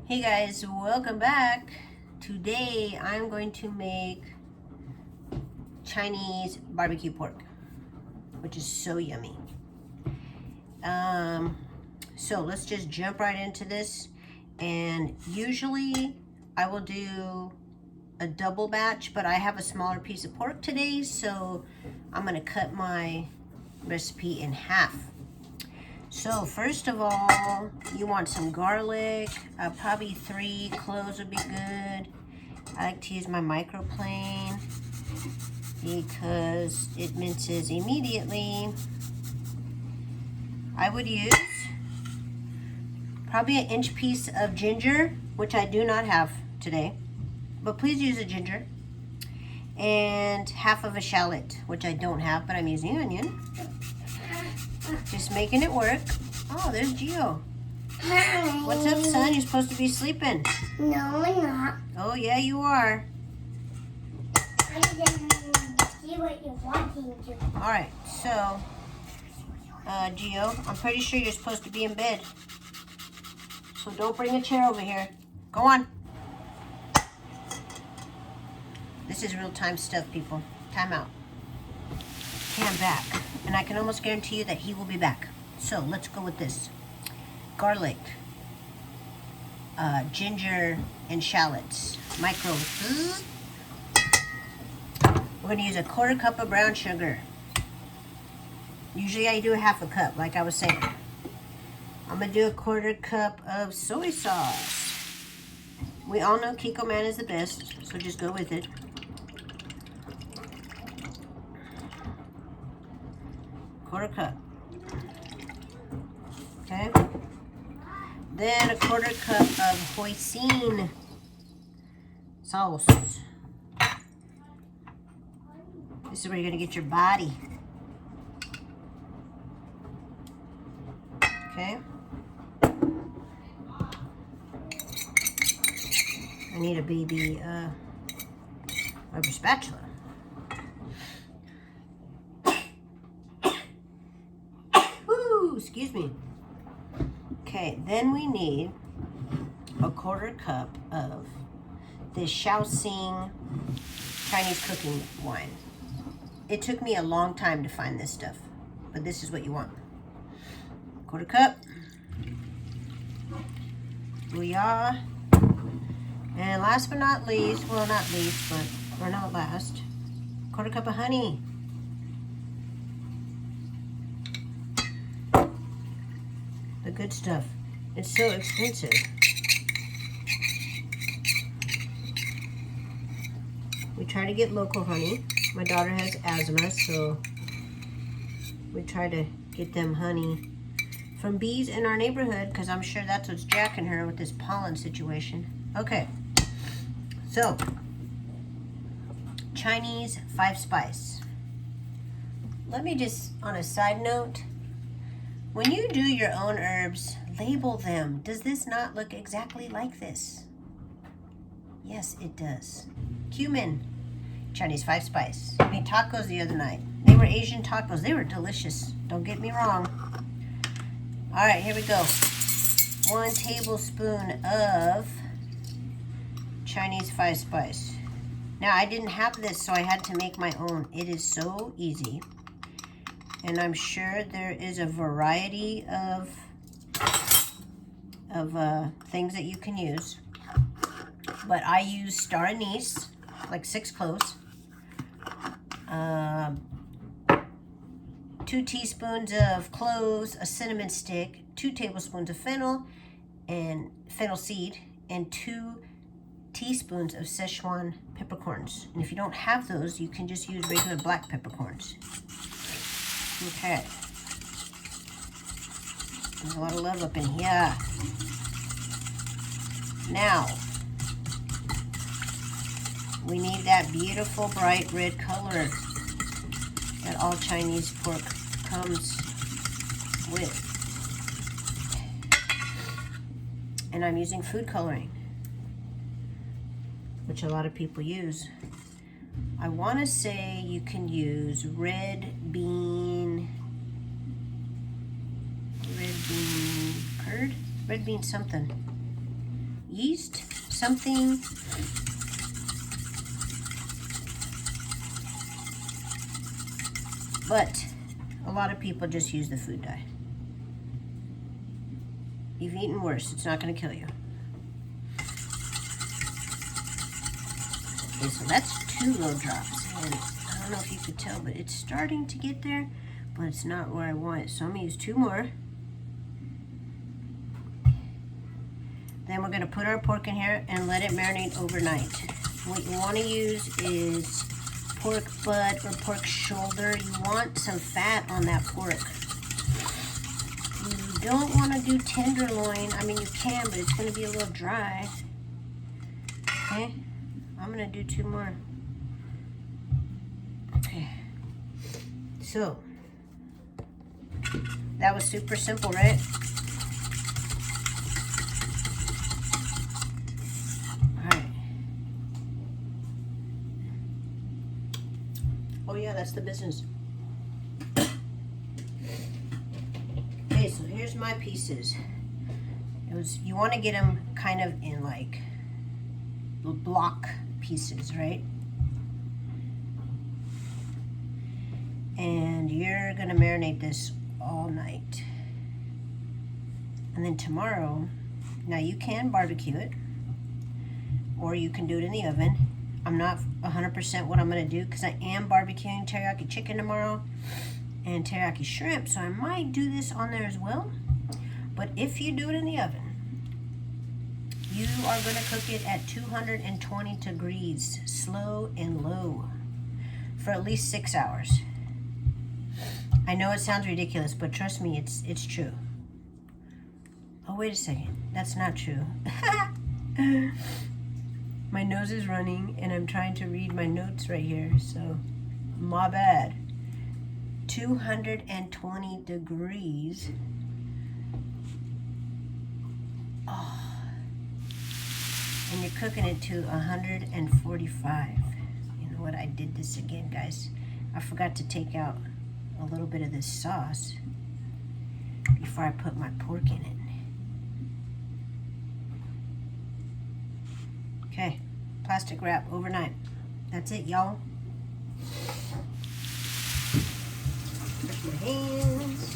Hey guys, welcome back. Today I'm going to make Chinese barbecue pork, which is so yummy. So let's just jump right into this. And usually I will do a double batch, but I have a smaller piece of pork today, so I'm gonna cut my recipe in half. So first of all, you want some garlic, probably 3 cloves would be good. I like to use my microplane because it minces immediately. I would use probably an inch piece of ginger, which I do not have today, but please use a ginger. And half of a shallot, which I don't have, but I'm using onion. Just making it work. Oh, there's Gio. Hi. What's up, son? You're supposed to be sleeping. No, I'm not. Oh, yeah, you are. I just see what you're wanting to. All right, so, Gio, I'm pretty sure you're supposed to be in bed. So don't bring a chair over here. Go on. This is real-time stuff, people. Time out. Okay, I'm back. And I can almost guarantee you that he will be back. So let's go with this. Garlic, ginger, and shallots. Micro. We're going to use a 1/4 cup of brown sugar. Usually I do a 1/2 cup, like I was saying. I'm going to do a 1/4 cup of soy sauce. We all know Kiko Man is the best, so just go with it. Quarter cup. Okay. Then a 1/4 cup of hoisin sauce. This is where you're going to get your body. Okay. I need a baby rubber spatula. Woo, excuse me. Okay, then we need a 1/4 cup of this Shaoxing Chinese cooking wine. It took me a long time to find this stuff, but this is what you want. 1/4 cup. Booyah. And last but not least, well, not least, but, or not last, 1/4 cup of honey. The good stuff. It's so expensive. We try to get local honey. My daughter has asthma, so we try to get them honey from bees in our neighborhood because I'm sure that's what's jacking her with this pollen situation. Okay, so Chinese 5-spice. Let me just, on a side note, when you do your own herbs, label them. Does this not look exactly like this? Yes, it does. Cumin, Chinese 5-spice. I made tacos the other night. They were Asian tacos. They were delicious. Don't get me wrong. All right, here we go. 1 tablespoon of Chinese 5-spice. Now, I didn't have this, so I had to make my own. It is so easy. And I'm sure there is a variety of things that you can use. But I use Star Anise, like 6 cloves. 2 teaspoons of cloves, a cinnamon stick, 2 tablespoons of fennel seed, and 2 teaspoons of Szechuan peppercorns. And if you don't have those, you can just use regular black peppercorns. Okay. There's a lot of love up in here. Now, we need that beautiful bright red color that all Chinese pork comes with. And I'm using food coloring, which a lot of people use. I want to say you can use red bean curd? Red bean something. yeast, something. But a lot of people just use the food dye. You've eaten worse. It's not going to kill you. Okay, so that's 2 little drops. And I don't know if you could tell, but it's starting to get there, but it's not where I want it. So I'm going to use 2 more. Then we're going to put our pork in here and let it marinate overnight. What you want to use is pork butt or pork shoulder. You want some fat on that pork. You don't want to do tenderloin. I mean, you can, but it's going to be a little dry. Okay, I'm going to do 2 more. Okay, so that was super simple, right? Oh yeah, that's the business. Okay, so here's my pieces. You want to get them kind of in like block pieces, right? And you're gonna marinate this all night. And then tomorrow, now you can barbecue it, or you can do it in the oven. I'm not 100% what I'm going to do because I am barbecuing teriyaki chicken tomorrow and teriyaki shrimp, so I might do this on there as well. But if you do it in the oven, you are going to cook it at 220 degrees, slow and low, for at least 6 hours. I know it sounds ridiculous, but trust me, it's true. Oh, wait a second. That's not true. My nose is running and I'm trying to read my notes right here, so my bad. 220 degrees. Oh. And you're cooking it to 145. You know what? I did this again, guys. I forgot to take out a little bit of this sauce before I put my pork in it. Okay, plastic wrap overnight. That's it, y'all. Wash my hands.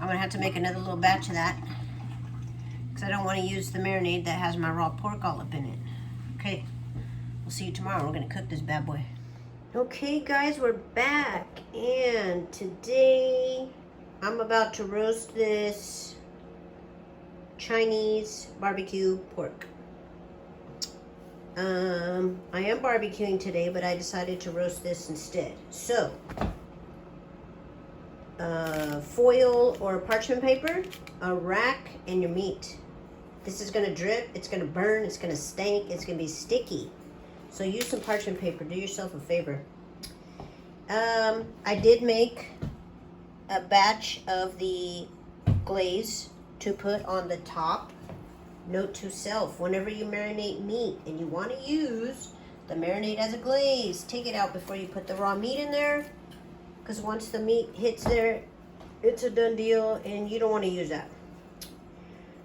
I'm gonna have to make another little batch of that because I don't want to use the marinade that has my raw pork all up in it. Okay, we'll see you tomorrow. We're gonna cook this bad boy. Okay, guys, we're back, and today I'm about to roast this Chinese barbecue pork. I am barbecuing today, but I decided to roast this instead. So, foil or parchment paper, a rack, and your meat. This is gonna drip, it's gonna burn, it's gonna stink, it's gonna be sticky. So use some parchment paper, do yourself a favor. I did make a batch of the glaze to put on the top. Note to self, whenever you marinate meat and you want to use the marinade as a glaze, take it out before you put the raw meat in there, because once the meat hits there, it's a done deal and you don't want to use that.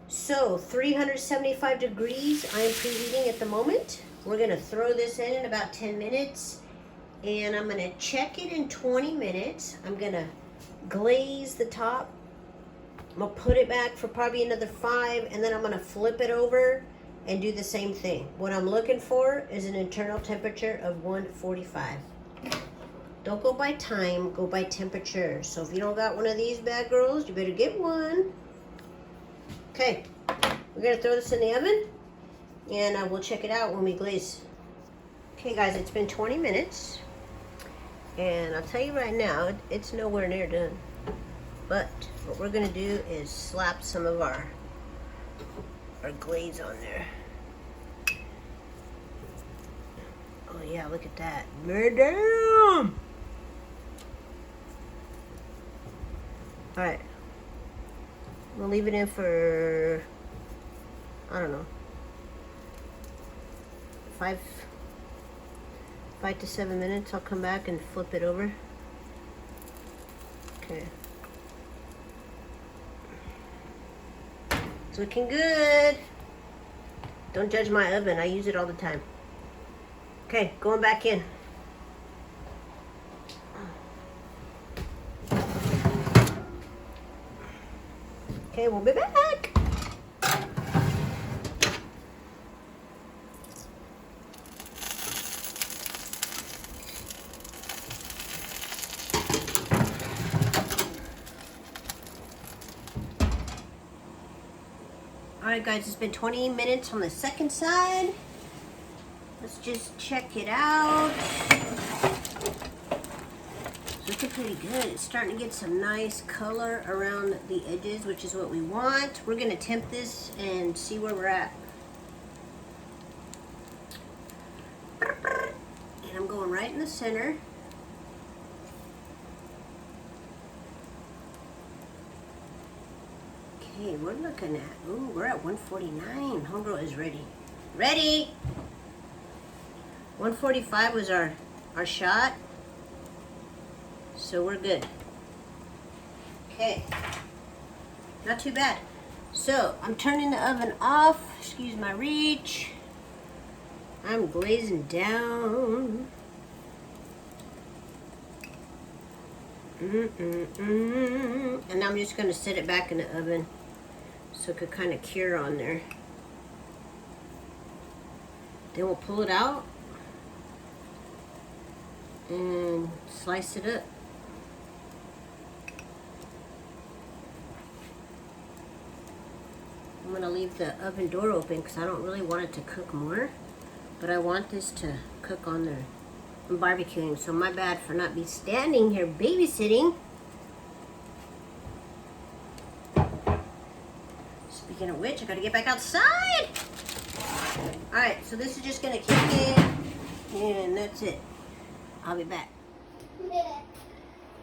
So 375 degrees I am preheating at the moment. We're going to throw this in about 10 minutes and I'm going to check it in 20 minutes. I'm going to glaze the top. I'm going to put it back for probably another 5, and then I'm going to flip it over and do the same thing. What I'm looking for is an internal temperature of 145. Don't go by time, go by temperature. So if you don't got one of these bad girls, you better get one. Okay, we're going to throw this in the oven, and we'll check it out when we glaze. Okay, guys, it's been 20 minutes, and I'll tell you right now, it's nowhere near done. But what we're gonna do is slap some of our glaze on there. Oh yeah, look at that. Madam! Alright. We'll leave it in for, I don't know, 5 to 7 minutes. I'll come back and flip it over. Okay. It's looking good. Don't judge my oven. I use it all the time. Okay, going back in. Okay, we'll be back. Alright guys, it's been 20 minutes on the second side. Let's just check it out. It's looking pretty good. It's starting to get some nice color around the edges, which is what we want. We're going to temp this and see where we're at. And I'm going right in the center. Okay, we're looking at, ooh, we're at 149. Homegirl is ready. Ready! 145 was our shot. So we're good. Okay. Not too bad. So I'm turning the oven off. Excuse my reach. I'm glazing down. And I'm just going to set it back in the oven so it could kind of cure on there. Then we'll pull it out and slice it up. I'm going to leave the oven door open because I don't really want it to cook more, but I want this to cook on there. I'm barbecuing, so my bad for not be standing here babysitting. Speaking of which, I gotta get back outside. Alright, so this is just gonna kick in, and that's it. I'll be back.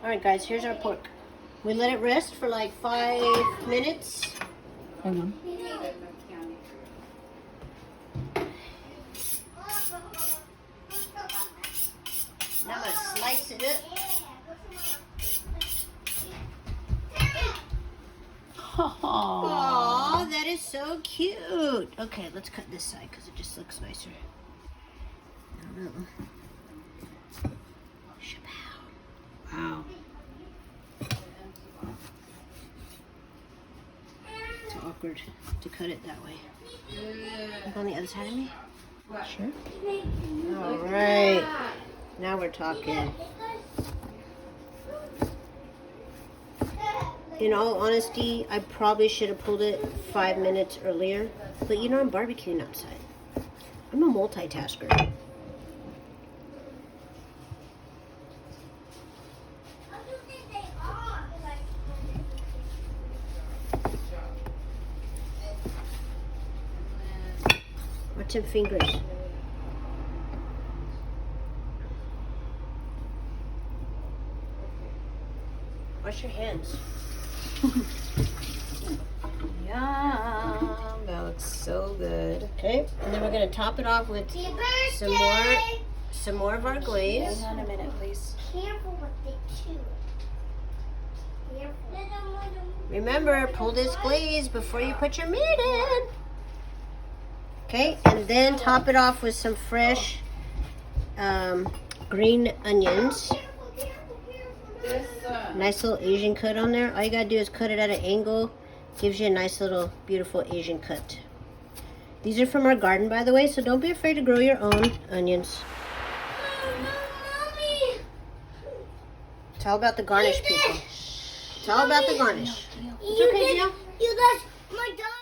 Alright guys, here's our pork. We let it rest for like 5 minutes. Hang on. Now I'm gonna slice it up. Aww, that is so cute. Okay, let's cut this side because it just looks nicer. I don't know. Shabow. Wow. It's awkward to cut it that way. Look on the other side of me. Sure. All right. Now we're talking. In all honesty, I probably should have pulled it 5 minutes earlier. But you know, I'm barbecuing outside. I'm a multitasker. Watch them fingers. Wash your hands. Yum. That looks so good. Okay, and then we're gonna top it off with some more of our glaze. Hang on a minute, please. Careful with it too. Careful. Remember, pull this glaze before you put your meat in. Okay, and then top it off with some fresh green onions. Nice little Asian cut on there. All you gotta do is cut it at an angle. Gives you a nice little beautiful Asian cut. These are from our garden, by the way, so don't be afraid to grow your own onions. Mommy. It's all about the garnish, people. It's all about the garnish. You okay, did, Gio. you left my dog.